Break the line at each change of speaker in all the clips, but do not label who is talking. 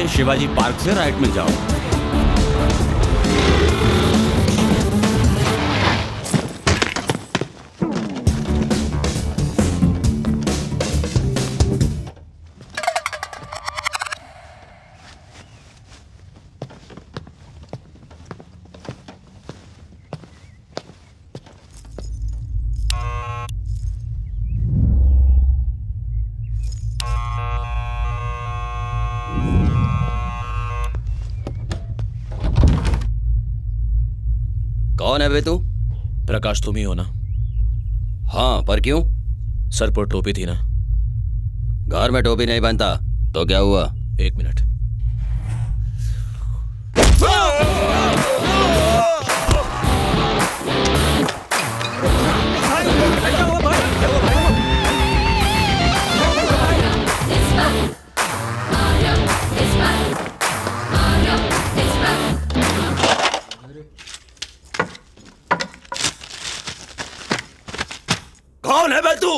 लिए शिवाजी पार्क से राइट में जाओ।
कौन है बे तू?
प्रकाश तुम ही हो ना?
हाँ, पर क्यों?
सर पर टोपी थी ना?
घर में टोपी नहीं बनता तो क्या हुआ?
1 मिनट।
कौन है बे तू?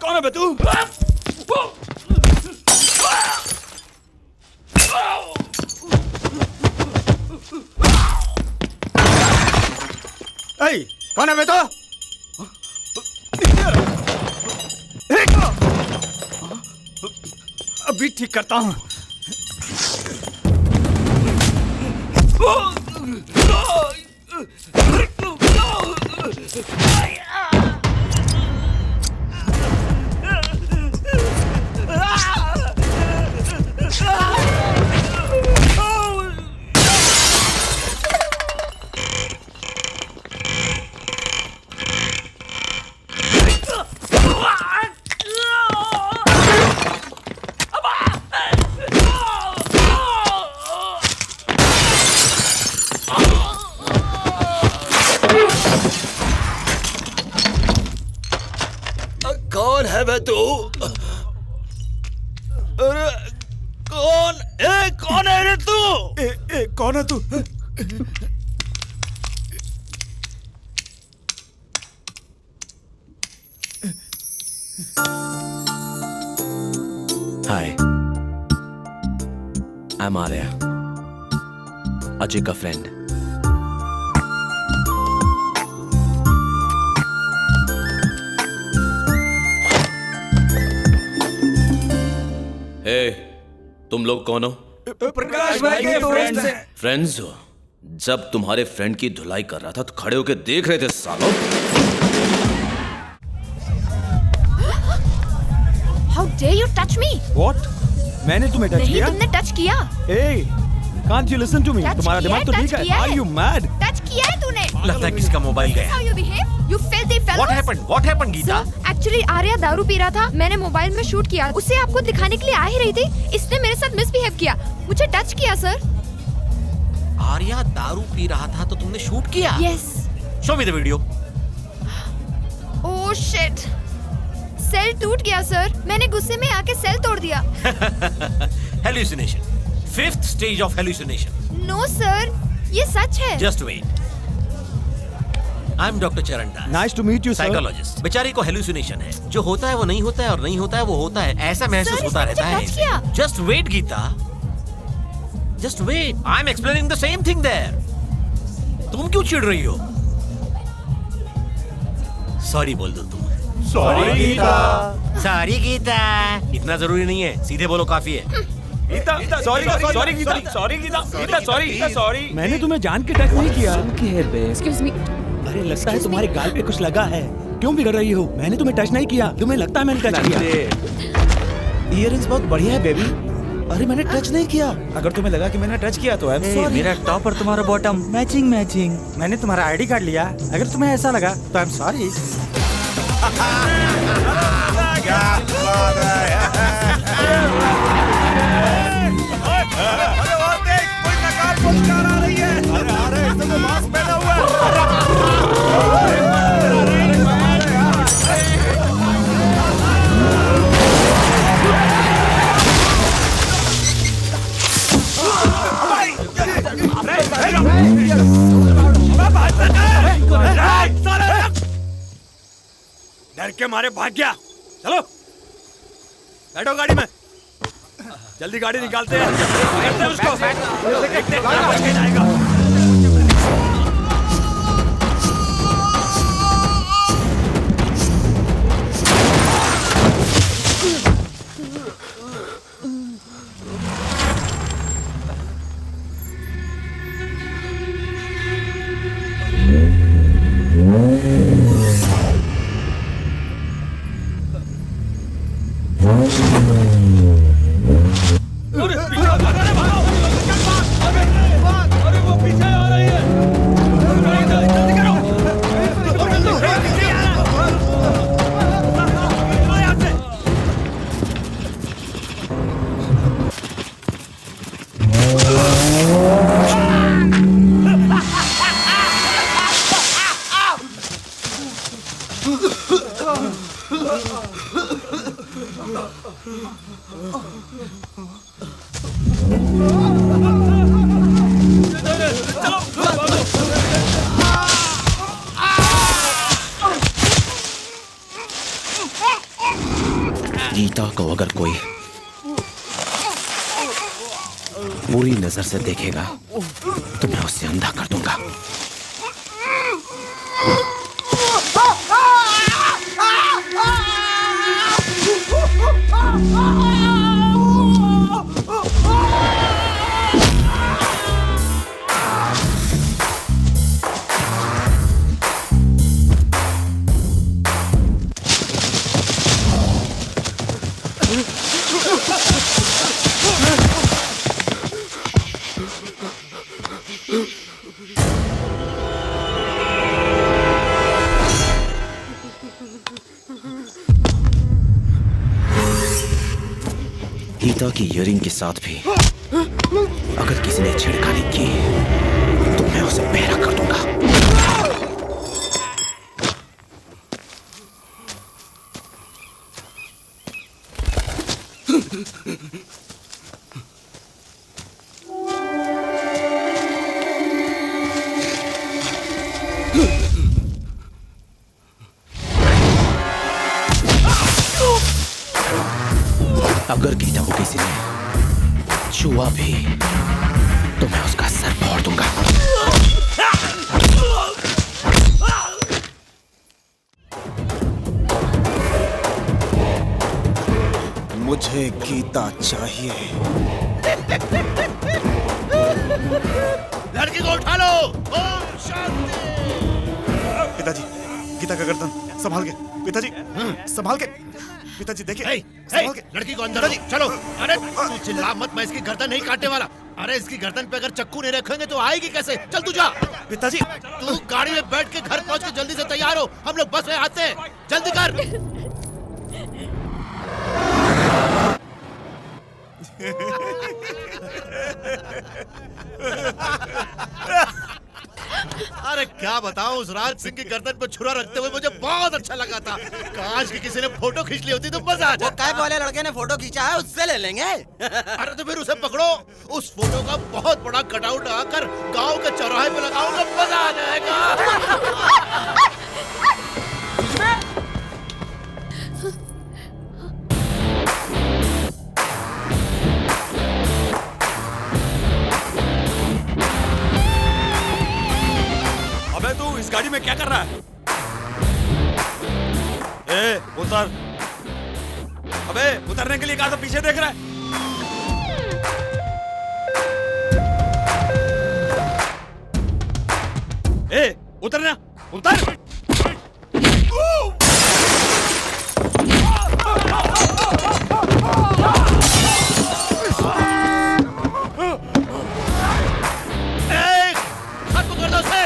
कौन है बे तू? कौन है बे तू?
अभी ठीक करता हूँ।
कौन है बे तू? अरे कौन है रे तू?
कौन है तू?
हाय, आई एम आर्या, अजय का फ्रेंड। हे, तुम लोग कौन हो?
प्रकाश भाई के फ्रेंड्स हैं।
फ्रेंड्स हो? जब तुम्हारे फ्रेंड की धुलाई कर रहा था तो खड़े होके देख रहे थे सालों।
How dare you touch me?
What? मैंने तुम्हें टच
नहीं,
किया?
तुमने टच किया।
Hey, can't you listen to me?
Touch
तुम्हारा
किया
दिमाग
है,
तो
touch
ठीक है?
किया
Are
है।
you mad?
टच किया है तूने।
लगता है किसका मोबाइल
This is
गया।
how you behave? You filthy fellows.
What happened? What happened, Gita?
Actually Arya दारू पी रहा था, मैंने मोबाइल में शूट किया, उसे आपको दिखाने के लिए आ ही रही थी, इसने मेरे साथ मिसबिहेव किया, मुझे टच किया सर।
आर्या दारू पी रहा था तो तुमने शूट किया?
Yes.
Show me the video.
Oh shit, cell टूट गया सर, मैंने गुस्से में आके सेल तोड़ दिया।
Hallucination. 5th stage of hallucination.
No sir, ये सच है।
Just wait. I'm Dr. Charan Das.
Nice to meet you, sir.
Psychologist. बेचारी को hallucination है, जो होता है वो नहीं होता है और नहीं होता है वो होता है, ऐसा महसूस
सर,
होता
इसने
रहता
मुझे touch किया।
है। Just wait, Gita. Just wait. I'm explaining the same thing there. तुम क्यों चिढ़ रही हो? Sorry बोल दो तुम।
Sorry, गीता।
Sorry गीता। इतना जरूरी नहीं है, सीधे बोलो काफी है।
Gita, sorry Gita, sorry। मैंने तुम्हें जान के टच नहीं किया।
Excuse me.
अरे लगता है तुम्हारे गाल पे कुछ लगा है। क्यों बिगड़ रही हो? मैंने तुम्हें टच नहीं किया, तुम्हें लगता है मैंने टच किया। इयररिंग्स बहुत बढ़िया है बेबी। अरे मैंने टच नहीं किया। अगर तुम्हें लगा कि मैंने टच किया तो आई एम सॉरी।
मेरा टॉप और तुम्हारा बॉटम मैचिंग मैचिंग।
मैंने तुम्हारा आईडी कार्ड लिया, अगर तुम्हें ऐसा लगा तो आई एम सॉरी। डर के मारे भाग गया। चलो बैठो गाड़ी में, जल्दी गाड़ी निकालते हैं, पकड़ते हैं उसको। देखते हैं कहाँ बच के जाएगा।
गीता को अगर कोई बुरी नजर से देखेगा तो मैं उसे अंधा कर दूंगा। गीता की इयरिंग के साथ भी अगर किसी ने छेड़खानी की तो मैं उसे पहरा कर दूंगा। अगर गीता को किसी ने छुआ भी तो मैं उसका सर फोड़ दूंगा।
मुझे गीता चाहिए।
लड़की को उठा लो। ओम शांति।
पिताजी, गीता का गर्दन संभाल के। पिताजी संभाल के। पिताजी देखिए, संभाल के।
लड़की को अंदर चलो। अरे तू चिल्ला मत, मैं इसकी गर्दन नहीं काटने वाला। अरे इसकी गर्दन पे अगर चक्कू नहीं रखेंगे तो आएगी कैसे? चल तू जा।
पिताजी
तू गाड़ी में बैठ के घर पहुंच के जल्दी से तैयार हो, हम लोग बस में आते हैं। जल्दी कर। अरे क्या बताऊं, उस राज सिंह की गर्दन पे छुरा रखते हुए मुझे बहुत अच्छा लगा था। काश कि किसी ने फोटो खींच ली होती तो मजा आ जाता।
कैब वाले लड़के ने फोटो खींचा है, उससे ले लेंगे।
अरे तो फिर उसे पकड़ो, उस फोटो का बहुत बड़ा कटआउट आकर गांव के चौराहे पे लगाऊंगा, मजा आ जाएगा।
अबे तू इस गाड़ी में क्या कर रहा है? ए, उतर। अबे उतरने के लिए कहा था, पीछे देख रहा है? ए, उतरना, उतर।
खत्म कर दो उसे।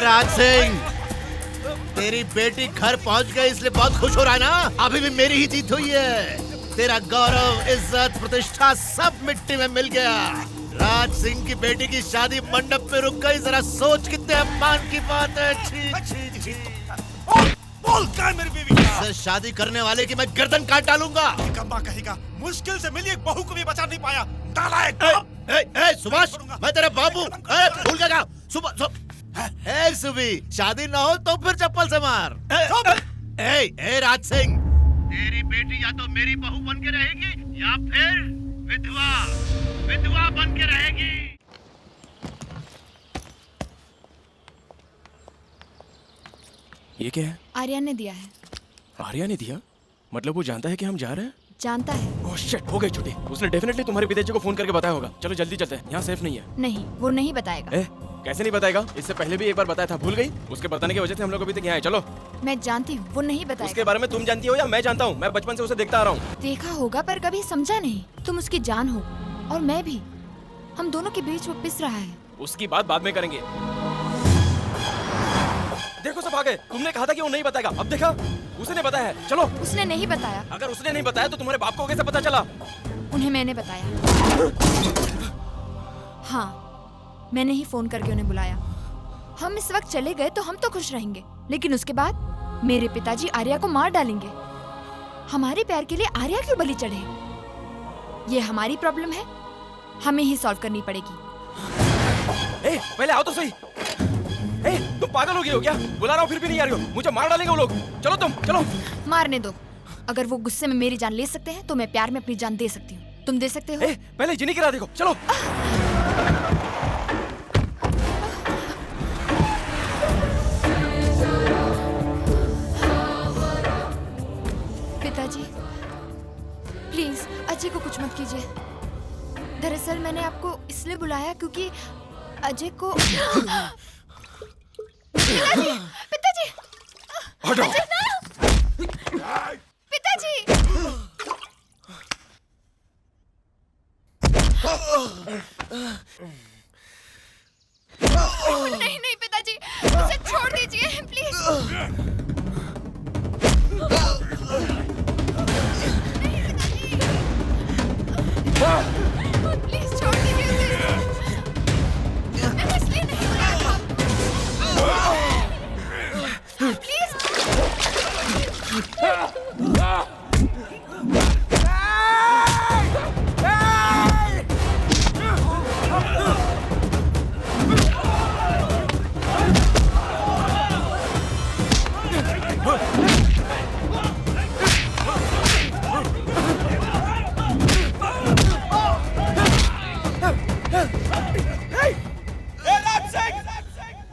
राज सिंह, तेरी बेटी घर पहुंच गई इसलिए बहुत खुश हो रहा है ना? अभी भी मेरी ही जीत हुई है। तेरा गौरव, इज्जत, प्रतिष्ठा सब मिट्टी में मिल गया। राज सिंह की बेटी की शादी मंडप पे रुक गई। जरा सोच कितने अपमान की बात है। छी छी छी।
बोल क्या है मेरी बीवी का?
से शादी करने वाले की मैं गर्दन काट डालूंगा।
कम्मा कहेगा, मुश्किल से मिली एक बहू को भी बचा नहीं पाया। नालायक।
सुभाष, मैं तेरा बाबू। भूल गया सुबी, शादी ना हो तो फिर चप्पल से मार। राज सिंह, तेरी बेटी या तो मेरी बहू बन के रहेगी या फिर विधवा बन के रहेगी।
ये क्या है?
आर्यन ने दिया है।
आर्या ने दिया? मतलब वो जानता है कि हम जा रहे हैं?
जानता है।
ओह शिट, हो गई छुट्टी। उसने डेफिनेटली तुम्हारे पिताजी को फोन करके बताया होगा। चलो जल्दी चलते हैं, यहाँ सेफ नहीं है।
नहीं, वो नहीं बताएगा।
कैसे नहीं बताएगा? इससे पहले भी एक बार बताया था, भूल गई? उसके बताने की वजह से हम लोग अभी तक यहाँ आए। चलो।
मैं जानती हूँ, वो नहीं बताएगा।
उसके बारे में तुम जानती हो या मैं जानता हूँ? मैं बचपन से उसे देखता आ रहा हूँ।
देखा होगा पर कभी समझा नहीं। तुम उसकी जान हो और मैं भी। हम दोनों के बीच वो पिस रहा है।
उसकी बात बाद में करेंगे। देखो सब आ गए। तुमने कहा था कि वो नहीं बताएगा, अब देखा उसने बताया है। चलो।
उसने नहीं बताया।
अगर उसने नहीं बताया तो तुम्हारे बाप को कैसे पता चला?
उन्हें मैंने बताया। हाँ, मैंने ही फोन करके उन्हें बुलाया। हम इस वक्त चले गए तो हम तो खुश रहेंगे, लेकिन उसके बाद मेरे पिताजी आर्या को मार डालेंगे। हमारे प्यार के लिए आर्या क्यों बलि चढ़े? ये हमारी प्रॉब्लम है, हमें ही सॉल्व करनी पड़ेगी।
पहले आओ तो सही। तुम पागल हो गए हो क्या? बुला रहा हूँ फिर भी नहीं आ रही हो। मुझे मार डालेंगे वो लोग। चलो तुम, चलो।
मारने दो। अगर वो गुस्से में मेरी जान ले सकते हैं तो मैं प्यार में अपनी जान दे सकती हूँ। तुम दे सकते हो?
पहले जिन्हीं गिरा देखो। चलो।
पिताजी, प्लीज अजय को कुछ मत कीजिए। दरअसल मैंने आपको इसलिए बुलाया क्योंकि अजय को पिताजी, पिताजी, पिताजी। नहीं नहीं पिताजी, मुझे छोड़ दीजिए प्लीज। प्लीज छोड़ दीजिए उसे। मैंने इसलिए नहीं बुलाया था। प्लीज।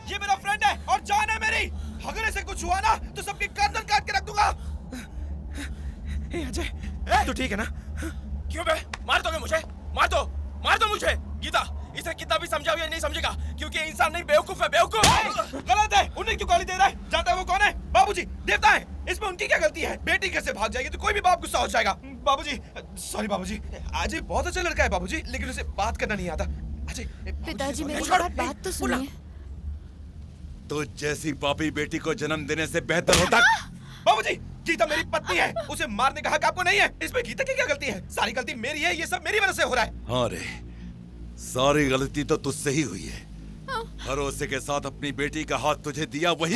ये मेरा फ्रेंड है और जान है मेरी। अगर ऐसे कुछ हुआ ना तो सबकी गर्दन काट के रख दूंगा।
अजय, तू ठीक है ना? क्यों बे? मार दोगे मुझे? मार दो मुझे। गीता, इसे कितना भी समझाओ ये नहीं समझेगा, क्योंकि इंसान नहीं बेवकूफ है, बेवकूफ।
गलत है। उन्हें क्यों गाली दे रहा है? जानता है वो कौन है? बाबूजी, देवता है। इसमें उनकी क्या गलती है? बेटी कैसे भाग जाएगी तो कोई भी बाप गुस्सा हो जाएगा। बाबूजी, सॉरी बाबूजी। अजय बहुत अच्छा लड़का है बाबूजी, लेकिन उसे बात करना नहीं आता। अजय,
पिताजी मेरी बात तो सुनिए।
तो जैसी पापी बेटी को जन्म देने से बेहतर होता।
बाबूजी, गीता मेरी पत्नी है, उसे मारने का हक आपको नहीं है। इसमें गीता की क्या गलती है? सारी गलती मेरी है, ये सब मेरी वजह से हो रहा है।
हाँ रे, सारी गलती तो तुझसे ही हुई है। भरोसे के साथ अपनी बेटी का हाथ तुझे दिया, वही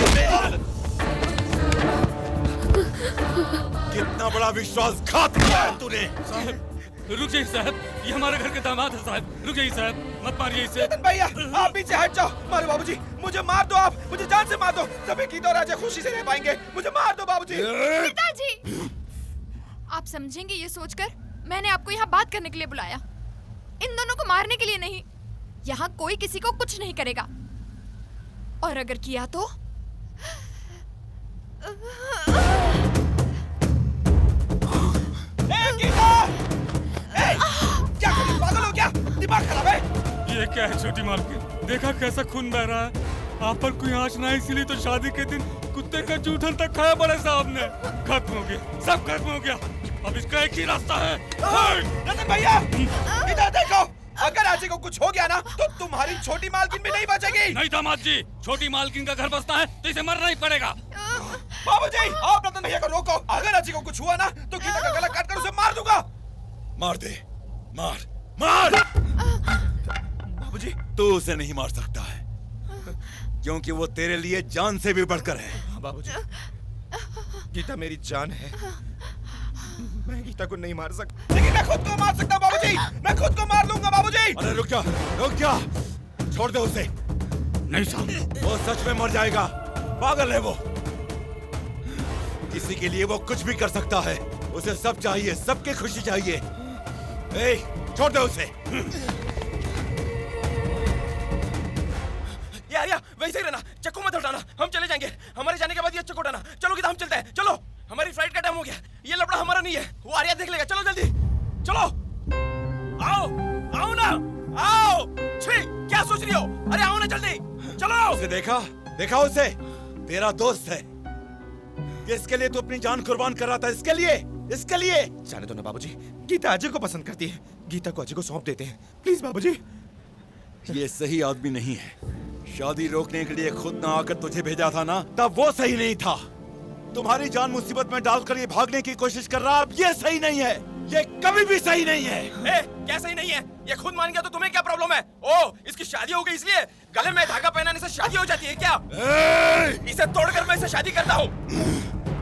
कितना बड़ा विश्वासघात किया है तूने।
रुक जाइए साहब, ये हमारे घर के दामाद है साहब। रुक जाइए साहब, मत मारिए इसे।
भैया, आप पीछे हट जाओ। मारो बाबूजी, मुझे मार दो। आप मुझे जान से मार दो, तभी गीता और अजय खुशी से रह पाएंगे। मुझे मार दो बाबूजी।
पिताजी, आप समझेंगे ये सोचकर मैंने आपको यहाँ बात करने के लिए बुलाया, इन दोनों को मारने के लिए नहीं। यहाँ कोई किसी को कुछ नहीं करेगा, और अगर किया तो
क्या पागल हो क्या? दिमाग खराब है?
ये क्या है छोटी मालकिन? देखा कैसा खून बह रहा है? आप पर कोई आँच ना है, इसीलिए तो शादी के दिन कुत्ते का जूठन तक खाया बड़े साहब ने। खत्म हो गया, सब खत्म हो गया। अब इसका एक ही रास्ता है।
रतन भैया, इधर देखो। अगर आजी को कुछ हो गया ना तो तुम्हारी छोटी मालकिन भी नहीं बचेगी।
नहीं दामाद जी, छोटी मालकिन का घर बसता है तो इसे मरना ही पड़ेगा।
बाबूजी, आप रतन भैया को रोको। अगर आजी को कुछ हुआ ना तो गीता का गला काट कर उसे मार दूंगा।
मार दे, मार मार।
बाबूजी,
तू उसे नहीं मार सकता है क्योंकि वो तेरे लिए जान से भी बढ़कर है।
बाबूजी, गीता मेरी जान है। मैं गीता को नहीं मार सकता, लेकिन मैं खुद को मार सकता हूँ बाबूजी। मैं खुद को मार लूंगा बाबूजी।
अरे रुक जा, रुक जा, छोड़ दे उसे।
नहीं साहब,
वो सच में मर जाएगा, पागल है वो। किसी के लिए वो कुछ भी कर सकता है। उसे सब चाहिए, सबकी खुशी चाहिए। ए, छोड़ दे उसे।
यार वैसे ही रहना, चक्कू मत हटाना। हम चले जाएंगे, हमारे जाने के बाद ये चक्कू हटाना। चलो गीता, हम चलते हैं। चलो, हमारी फ्लाइट का टाइम हो गया। ये लफड़ा हमारा नहीं है, वो आर्या देख लेगा। चलो जल्दी, चलो। आओ आओ ना, आओ। छी, क्या सोच रही हो? अरे आओ ना जल्दी, चलो।
उसे देखा, देखा उसे? तेरा दोस्त है। किसके लिए तू अपनी जान कुर्बान कर रहा था? इसके लिए, इसके लिए।
जाने दो ना बाबूजी, गीता अजय को पसंद करती है। गीता को अजय को सौंप देते हैं, प्लीज बाबूजी।
ये सही आदमी नहीं है। शादी रोकने के लिए खुद ना आकर तुझे भेजा था ना, तब वो सही नहीं था। तुम्हारी जान मुसीबत में डालकर ये भागने की कोशिश कर रहा, अब ये सही नहीं है। ये कभी भी सही नहीं है।
क्या सही नहीं है? ये खुद मान गया तो तुम्हें क्या प्रॉब्लम है? ओ, इसकी शादी हो गई इसलिए गले में धागा पहनाने से शादी हो जाती है क्या? इसे तोड़कर मैं इसे शादी करता हूँ।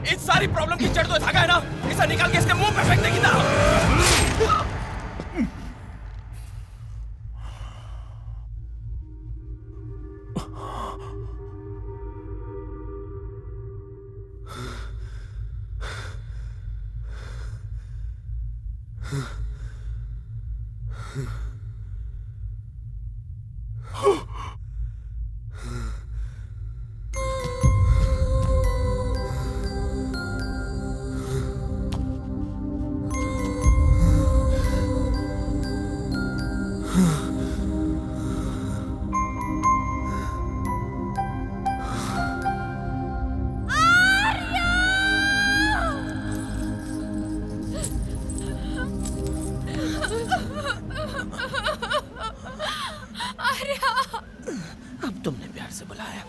इस सारी प्रॉब्लम की जड़ तो धागा है ना, इसे निकाल के इसके मुंह पे फेंक देगी ना।
अब तुमने प्यार से बुलाया।